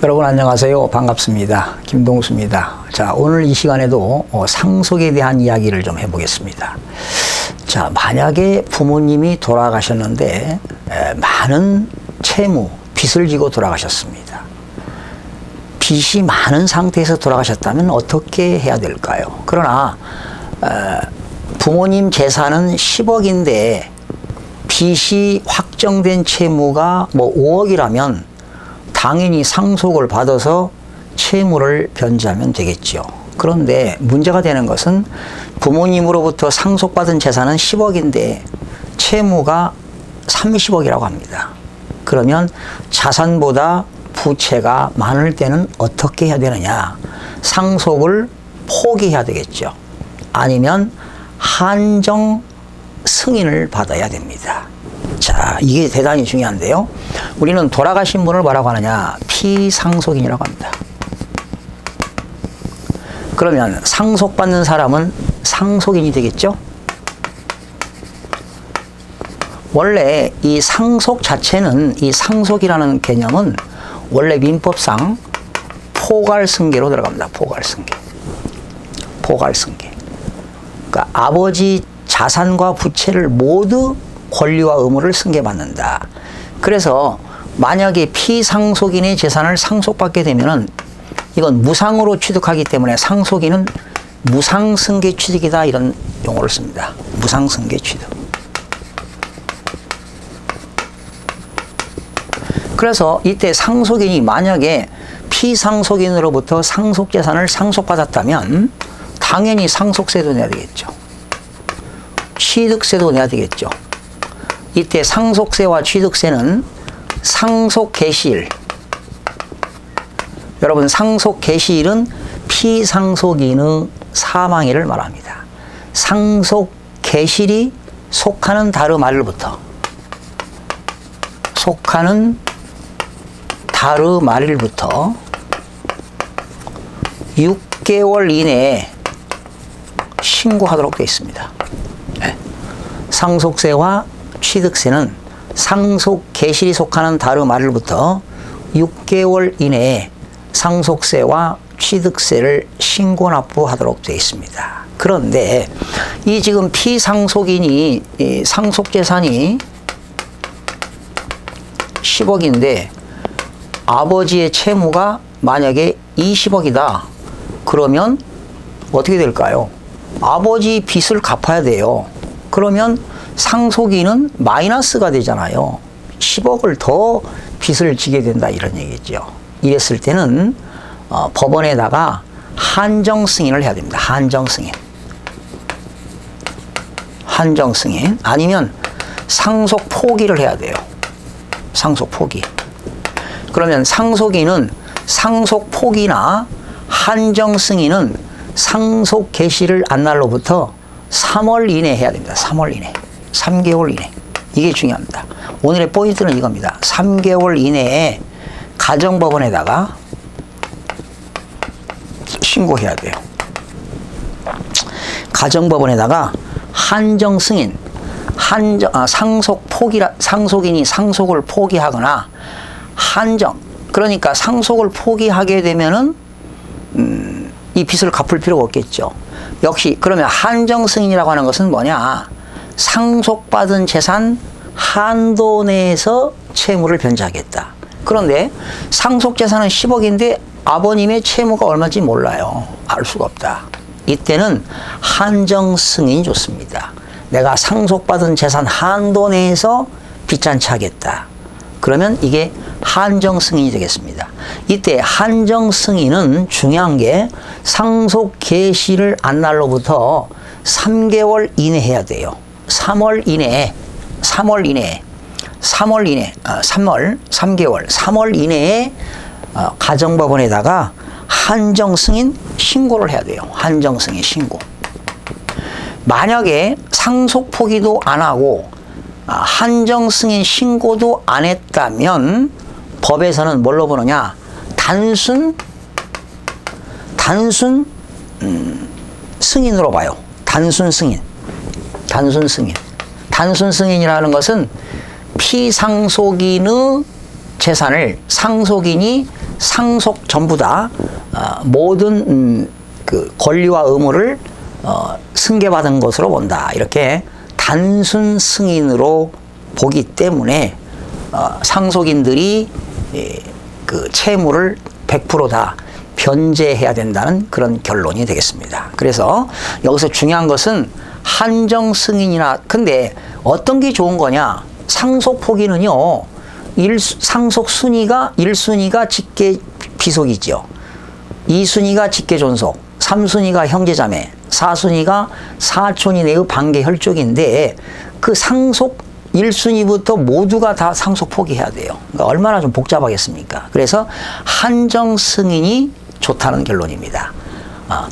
여러분 안녕하세요. 반갑습니다. 김동수입니다. 자, 오늘 이 시간에도 상속에 대한 이야기를 좀 해보겠습니다. 자, 만약에 부모님이 돌아가셨는데 많은 채무, 빚을 지고 돌아가셨습니다. 빚이 많은 상태에서 돌아가셨다면 어떻게 해야 될까요? 그러나 부모님 재산은 10억인데 빚이 확정된 채무가 뭐 5억이라면 당연히 상속을 받아서 채무를 변제하면 되겠죠. 그런데 문제가 되는 것은 부모님으로부터 상속받은 재산은 10억인데 채무가 30억이라고 합니다. 그러면 자산보다 부채가 많을 때는 어떻게 해야 되느냐? 상속을 포기해야 되겠죠. 아니면 한정 승인을 받아야 됩니다. 자, 이게 대단히 중요한데요. 우리는 돌아가신 분을 뭐라고 하느냐? 피상속인이라고 합니다. 그러면 상속받는 사람은 상속인이 되겠죠? 원래 이 상속 자체는, 이 상속이라는 개념은 원래 민법상 포괄승계로 들어갑니다. 포괄승계. 포괄승계. 그러니까 아버지 자산과 부채를 모두 권리와 의무를 승계받는다. 그래서 만약에 피상속인의 재산을 상속받게 되면은 이건 무상으로 취득하기 때문에 상속인은 무상승계 취득이다, 이런 용어를 씁니다. 무상승계 취득. 그래서 이때 상속인이 만약에 피상속인으로부터 상속재산을 상속받았다면 당연히 상속세도 내야 되겠죠. 취득세도 내야 되겠죠. 이때 상속세와 취득세는 상속개시일. 여러분, 상속개시일은 피상속인의 사망일을 말합니다. 상속개시일이 속하는 달의 말일부터 달의 말일부터 6개월 이내에 신고하도록 되어 있습니다. 네. 상속세와 취득세는 상속 개시일이 속하는 달의 말일부터 6개월 이내에 상속세와 취득세를 신고 납부하도록 되어 있습니다. 그런데 이 지금 피상속인이 이 상속재산이 10억인데 아버지의 채무가 만약에 20억이다. 그러면 어떻게 될까요? 아버지 빚을 갚아야 돼요. 그러면 상속인은 마이너스가 되잖아요. 10억을 더 빚을 지게 된다, 이런 얘기죠. 이랬을 때는 법원에다가 한정 승인을 해야 됩니다. 한정 승인. 한정 승인. 아니면 상속 포기를 해야 돼요. 상속 포기. 그러면 상속인은 상속 포기나 한정 승인은 상속 개시를 한 날로부터 3월 이내에 해야 됩니다. 3월 이내. 3개월 이내. 이게 중요합니다. 오늘의 포인트는 이겁니다. 3개월 이내에 가정법원에다가 신고해야 돼요. 가정법원에다가 한정 승인, 상속 포기라, 상속인이 상속을 포기하거나 한정, 그러니까 상속을 포기하게 되면은 이 빚을 갚을 필요가 없겠죠. 역시 그러면 한정 승인이라고 하는 것은 뭐냐? 상속받은 재산 한도 내에서 채무를 변제하겠다. 그런데 상속재산은 10억인데 아버님의 채무가 얼마인지 몰라요. 알 수가 없다. 이때는 한정 승인이 좋습니다. 내가 상속받은 재산 한도 내에서 빚잔치 하겠다. 그러면 이게 한정 승인이 되겠습니다. 이때 한정 승인은 중요한 게 상속 개시를 한 날로부터 3개월 이내 해야 돼요. 3월 이내에 3개월, 3개월 이내에 가정법원에다가 한정 승인 신고를 해야 돼요. 한정 승인 신고. 만약에 상속 포기도 안 하고 한정 승인 신고도 안 했다면 법에서는 뭘로 보느냐? 단순 승인으로 봐요. 단순 승인. 단순 승인이라는 것은 피상속인의 재산을 상속인이 상속 전부 다 모든 그 권리와 의무를 승계받은 것으로 본다. 이렇게 단순 승인으로 보기 때문에 상속인들이 그 채무를 100% 다 변제해야 된다는 그런 결론이 되겠습니다. 그래서 여기서 중요한 것은 한정 승인이나, 근데 어떤 게 좋은 거냐? 상속 포기는요, 상속 순위가 1순위가 직계 비속이죠. 2순위가 직계 존속, 3순위가 형제자매, 4순위가 사촌 이내의 반계 혈족인데, 그 상속 1순위부터 모두가 다 상속 포기해야 돼요. 그러니까 얼마나 좀 복잡하겠습니까? 그래서 한정 승인이 좋다는 결론입니다.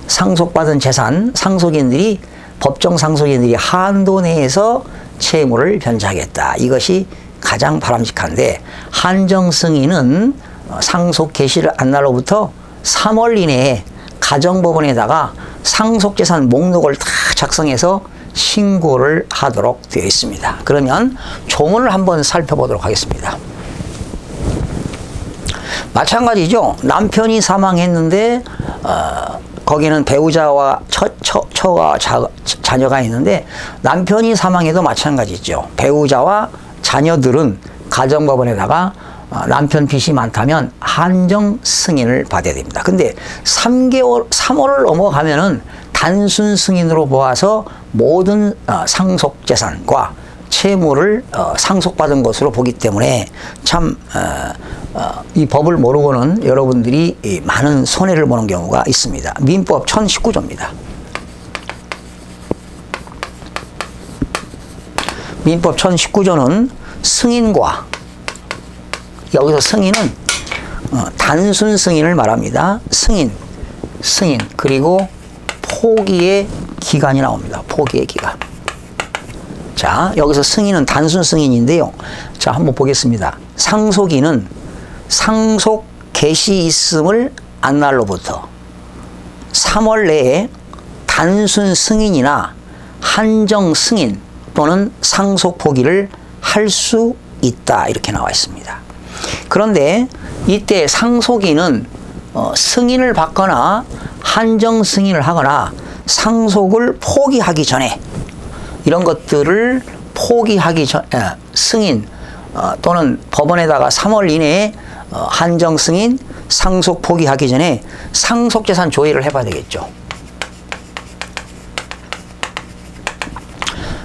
상속받은 재산, 상속인들이, 법정 상속인들이 한도 내에서 채무를 변제하겠다. 이것이 가장 바람직한데, 한정 승인은 상속 개시를 한 날로부터 3월 이내에 가정법원에다가 상속재산 목록을 다 작성해서 신고를 하도록 되어 있습니다. 그러면 조문을 한번 살펴보도록 하겠습니다. 마찬가지죠. 남편이 사망했는데 거기는 배우자와 처와 자녀가 있는데, 남편이 사망해도 마찬가지죠. 배우자와 자녀들은 가정법원에다가 남편 빚이 많다면 한정 승인을 받아야 됩니다. 근데 3월을 넘어가면은 단순 승인으로 보아서 모든 상속재산과 채무를 상속받은 것으로 보기 때문에 참 이 법을 모르고는 여러분들이 많은 손해를 보는 경우가 있습니다. 민법 1019조입니다. 민법 1019조는 승인과, 여기서 승인은 단순 승인을 말합니다. 승인, 그리고 포기의 기간이 나옵니다. 포기의 기간. 자, 여기서 승인은 단순 승인인데요. 자, 한번 보겠습니다. 상속인은 상속 개시 있음을 안 날로부터 3월 내에 단순 승인이나 한정 승인 또는 상속 포기를 할 수 있다. 이렇게 나와 있습니다. 그런데 이때 상속인은 승인을 받거나 한정 승인을 하거나 상속을 포기하기 전에, 이런 것들을 포기하기 전, 승인 또는 법원에다가 3월 이내에 한정 승인, 상속 포기하기 전에 상속재산 조회를 해봐야 되겠죠.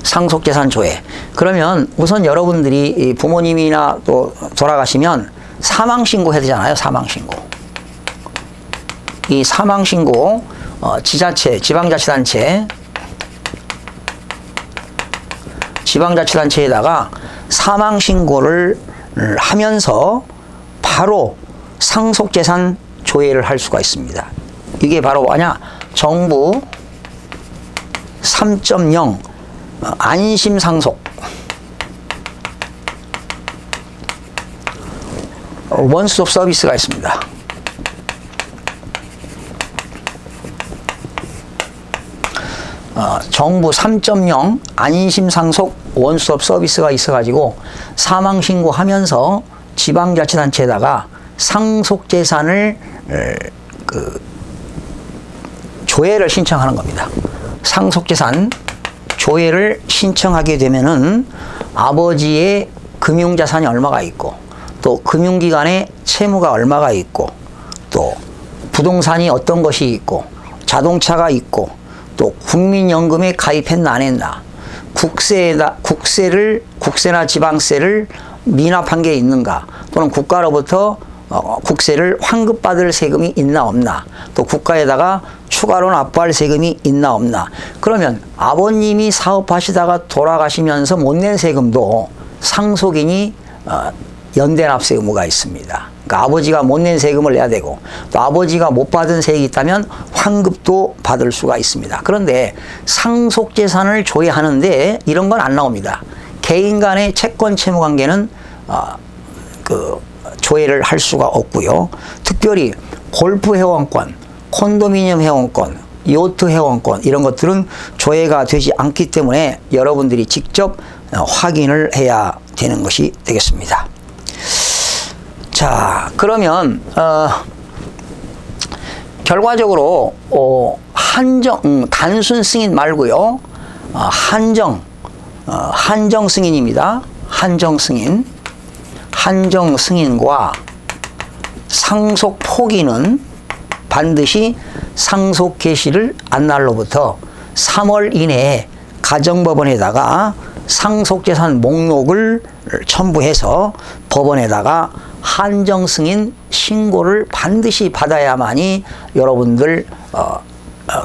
상속재산 조회. 그러면 우선 여러분들이 부모님이나 또 돌아가시면 사망신고 해야 되잖아요. 사망신고. 이 사망신고 지자체, 지방자치단체에다가 사망신고를 하면서 바로 상속재산 조회를 할 수가 있습니다. 이게 바로 뭐냐? 정부 3.0 안심상속 원스톱 서비스가 있습니다. 정부 3.0 안심상속 원스톱 서비스가 있어가지고 사망신고하면서 지방자치단체에다가 상속재산을 조회를 신청하는 겁니다. 상속재산 조회를 신청하게 되면은 아버지의 금융자산이 얼마가 있고, 또 금융기관의 채무가 얼마가 있고, 또 부동산이 어떤 것이 있고, 자동차가 있고, 또 국민연금에 가입했나 안 했나, 국세나 지방세를 미납한 게 있는가, 또는 국가로부터 국세를 환급받을 세금이 있나 없나, 또 국가에다가 추가로 납부할 세금이 있나 없나. 그러면 아버님이 사업하시다가 돌아가시면서 못 낸 세금도 상속인이 연대납세 의무가 있습니다. 그러니까 아버지가 못 낸 세금을 내야 되고, 또 아버지가 못 받은 세액이 있다면 환급도 받을 수가 있습니다. 그런데 상속재산을 조회하는데 이런 건 안 나옵니다. 개인 간의 채권 채무 관계는 조회를 할 수가 없고요. 특별히 골프 회원권, 콘도미니엄 회원권, 요트 회원권, 이런 것들은 조회가 되지 않기 때문에 여러분들이 직접 확인을 해야 되는 것이 되겠습니다. 자, 그러면 결과적으로 단순 승인 말고요. 한정 승인입니다. 한정 승인과 상속 포기는 반드시 상속 개시를 한 날로부터 3월 이내에 가정법원에다가 상속재산 목록을 첨부해서 법원에다가 한정 승인 신고를 반드시 받아야만이 여러분들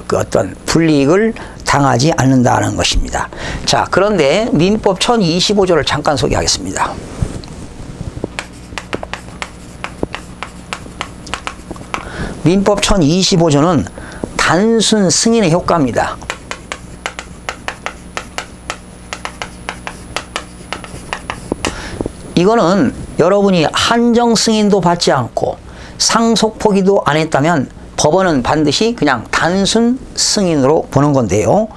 그 어떤 불이익을 당하지 않는다는 것입니다. 자, 그런데 민법 1025조를 잠깐 소개하겠습니다. 민법 1025조는 단순 승인의 효과입니다. 이거는 여러분이 한정 승인도 받지 않고 상속 포기도 안 했다면 법원은 반드시 그냥 단순 승인으로 보는 건데요.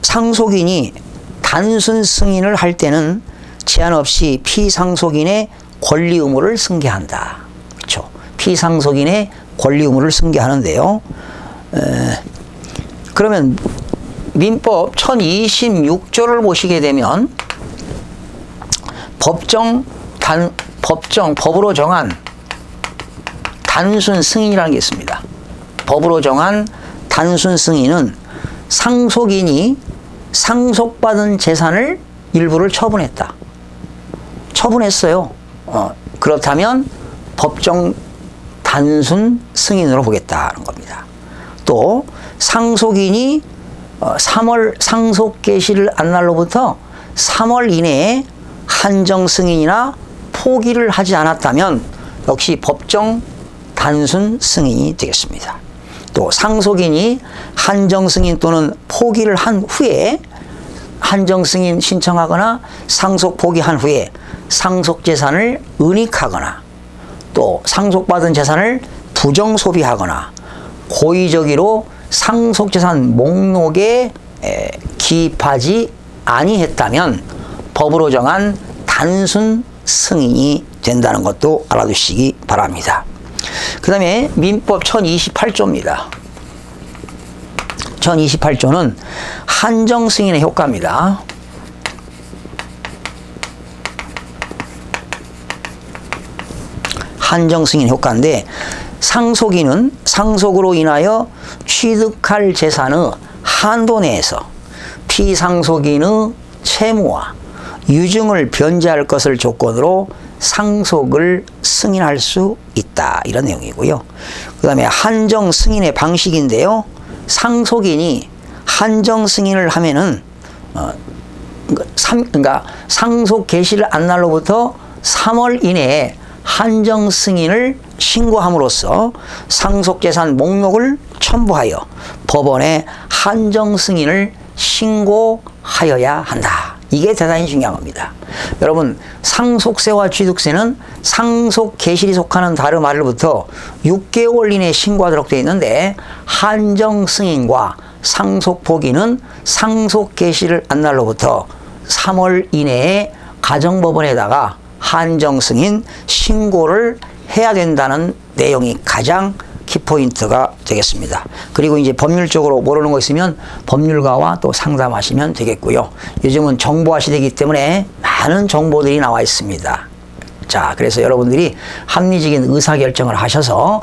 상속인이 단순 승인을 할 때는 제한 없이 피상속인의 권리 의무를 승계한다. 그렇죠? 피상속인의 권리 의무를 승계하는데요. 그러면 민법 1026조를 보시게 되면 법으로 정한 단순 승인이라는 게 있습니다. 법으로 정한 단순 승인은 상속인이 상속받은 재산을 일부를 처분했어요. 그렇다면 법정 단순 승인으로 보겠다는 겁니다. 또 상속인이 3월 상속 개시를 한 날로부터 3월 이내에 한정 승인이나 포기를 하지 않았다면 역시 법정 단순 승인이 되겠습니다. 또 상속인이 한정 승인 또는 포기를 한 후에 한정 승인 신청하거나 상속 포기한 후에 상속 재산을 은닉하거나 또 상속받은 재산을 부정 소비하거나 고의적으로 상속 재산 목록에 기입하지 아니했다면 법으로 정한 단순 승인이 된다는 것도 알아두시기 바랍니다. 그 다음에 민법 1028조입니다. 1028조는 한정 승인의 효과입니다. 한정 승인 효과인데 상속인은 상속으로 인하여 취득할 재산의 한도 내에서 피상속인의 채무와 유증을 변제할 것을 조건으로 상속을 승인할 수 있다. 이런 내용이고요. 그 다음에 한정 승인의 방식인데요. 상속인이 한정 승인을 하면은 그러니까 상속 개시를 한 날로부터 3월 이내에 한정 승인을 신고함으로써 상속재산 목록을 첨부하여 법원에 한정 승인을 신고하여야 한다. 이게 대단히 중요한 겁니다. 여러분, 상속세와 취득세는 상속 개시일이 속하는 다름 아래로부터 6개월 이내에 신고하도록 되어 있는데 한정 승인과 상속 포기는 상속 개시를 한 날로부터 3월 이내에 가정법원에다가 한정 승인 신고를 해야 된다는 내용이 가장 키포인트가 되겠습니다. 그리고 이제 법률적으로 모르는 거 있으면 법률가와 또 상담하시면 되겠고요. 요즘은 정보화 시대이기 때문에 많은 정보들이 나와 있습니다. 자, 그래서 여러분들이 합리적인 의사결정을 하셔서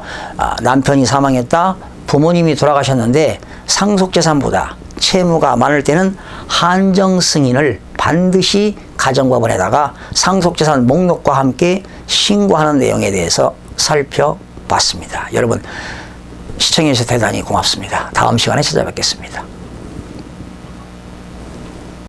남편이 사망했다, 부모님이 돌아가셨는데 상속재산보다 채무가 많을 때는 한정 승인을 반드시 가정법원에다가 상속재산 목록과 함께 신고하는 내용에 대해서 살펴봤습니다. 여러분, 시청해주셔서 대단히 고맙습니다. 다음 시간에 찾아뵙겠습니다.